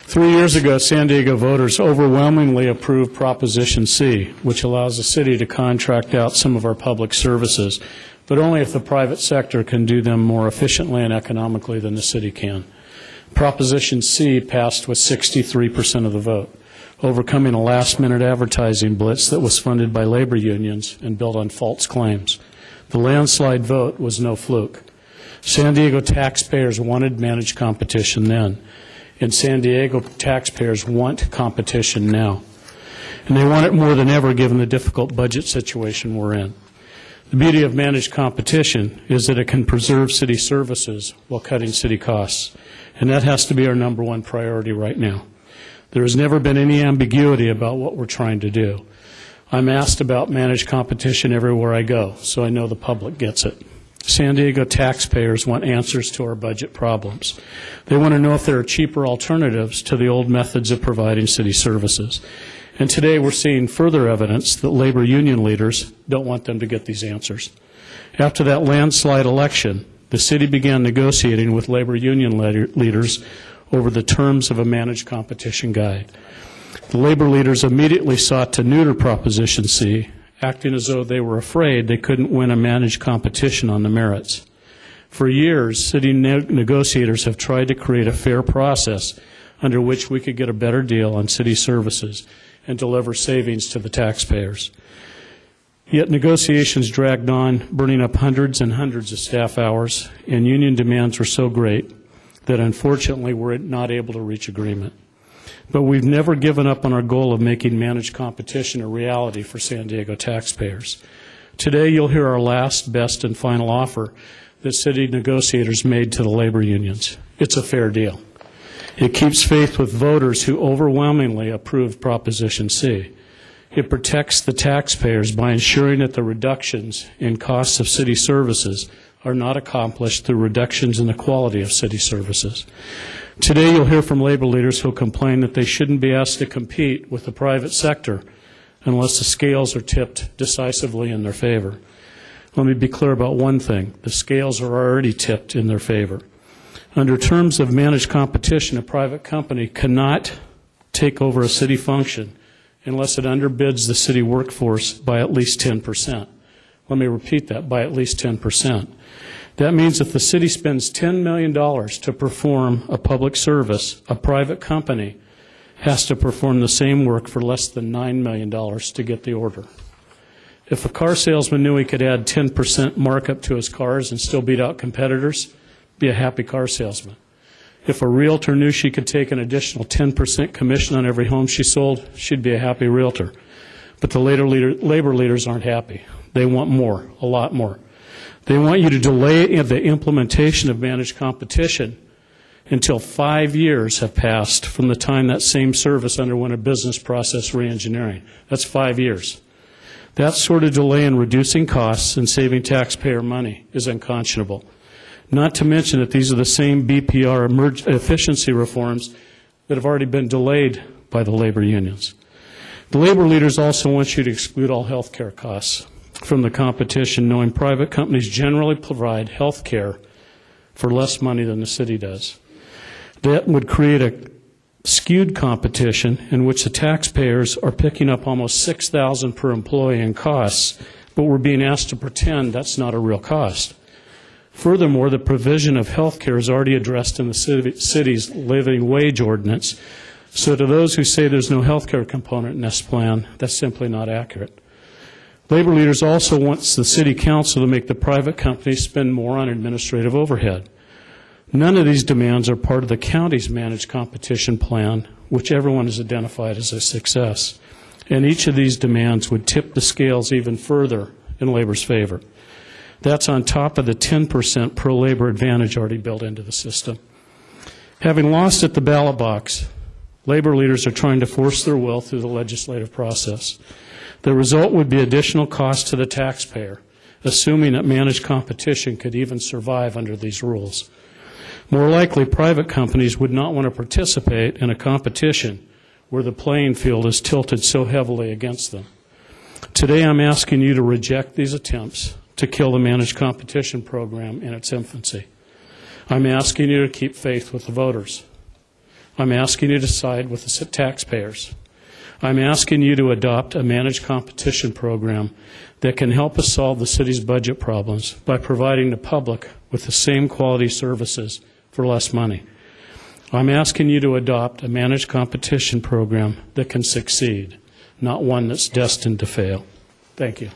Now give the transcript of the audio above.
3 years ago, San Diego voters overwhelmingly approved Proposition C, which allows the city to contract out some of our public services, but only if the private sector can do them more efficiently and economically than the city can. Proposition C passed with 63% of the vote, overcoming a last-minute advertising blitz that was funded by labor unions and built on false claims. The landslide vote was no fluke. San Diego taxpayers wanted managed competition then, and San Diego taxpayers want competition now. And they want it more than ever given the difficult budget situation we're in. The beauty of managed competition is that it can preserve city services while cutting city costs, and that has to be our number one priority right now. There has never been any ambiguity about what we're trying to do. I'm asked about managed competition everywhere I go, so I know the public gets it. San Diego taxpayers want answers to our budget problems. They want to know if there are cheaper alternatives to the old methods of providing city services. And today we're seeing further evidence that labor union leaders don't want them to get these answers. After that landslide election, the city began negotiating with labor union leaders over the terms of a managed competition guide. The labor leaders immediately sought to neuter Proposition C, acting as though they were afraid they couldn't win a managed competition on the merits. For years, city negotiators have tried to create a fair process under which we could get a better deal on city services and deliver savings to the taxpayers. Yet negotiations dragged on, burning up hundreds and hundreds of staff hours, and union demands were so great that unfortunately we're not able to reach agreement. But we've never given up on our goal of making managed competition a reality for San Diego taxpayers. Today you'll hear our last, best, and final offer that city negotiators made to the labor unions. It's a fair deal. It keeps faith with voters who overwhelmingly approved Proposition C. It protects the taxpayers by ensuring that the reductions in costs of city services are not accomplished through reductions in the quality of city services. Today you'll hear from labor leaders who complain that they shouldn't be asked to compete with the private sector unless the scales are tipped decisively in their favor. Let me be clear about one thing. The scales are already tipped in their favor. Under terms of managed competition, a private company cannot take over a city function unless it underbids the city workforce by at least 10%. Let me repeat that, by at least 10%. That means if the city spends $10 million to perform a public service, a private company has to perform the same work for less than $9 million to get the order. If a car salesman knew he could add 10% markup to his cars and still beat out competitors, be a happy car salesman. If a realtor knew she could take an additional 10% commission on every home she sold, she'd be a happy realtor. But the labor leaders aren't happy. They want more, a lot more. They want you to delay the implementation of managed competition until 5 years have passed from the time that same service underwent a business process reengineering. That's 5 years. That sort of delay in reducing costs and saving taxpayer money is unconscionable. Not to mention that these are the same BPR efficiency reforms that have already been delayed by the labor unions. The labor leaders also want you to exclude all health care costs from the competition, knowing private companies generally provide health care for less money than the city does. That would create a skewed competition in which the taxpayers are picking up almost $6,000 per employee in costs, but we're being asked to pretend that's not a real cost. Furthermore, the provision of health care is already addressed in the city's living wage ordinance, so to those who say there's no health care component in this plan, that's simply not accurate. Labor leaders also want the city council to make the private companies spend more on administrative overhead. None of these demands are part of the county's managed competition plan, which everyone has identified as a success. And each of these demands would tip the scales even further in labor's favor. That's on top of the 10% pro-labor advantage already built into the system. Having lost at the ballot box, labor leaders are trying to force their will through the legislative process. The result would be additional cost to the taxpayer, assuming that managed competition could even survive under these rules. More likely, private companies would not want to participate in a competition where the playing field is tilted so heavily against them. Today, I'm asking you to reject these attempts to kill the managed competition program in its infancy. I'm asking you to keep faith with the voters. I'm asking you to side with the taxpayers. I'm asking you to adopt a managed competition program that can help us solve the city's budget problems by providing the public with the same quality services for less money. I'm asking you to adopt a managed competition program that can succeed, not one that's destined to fail. Thank you.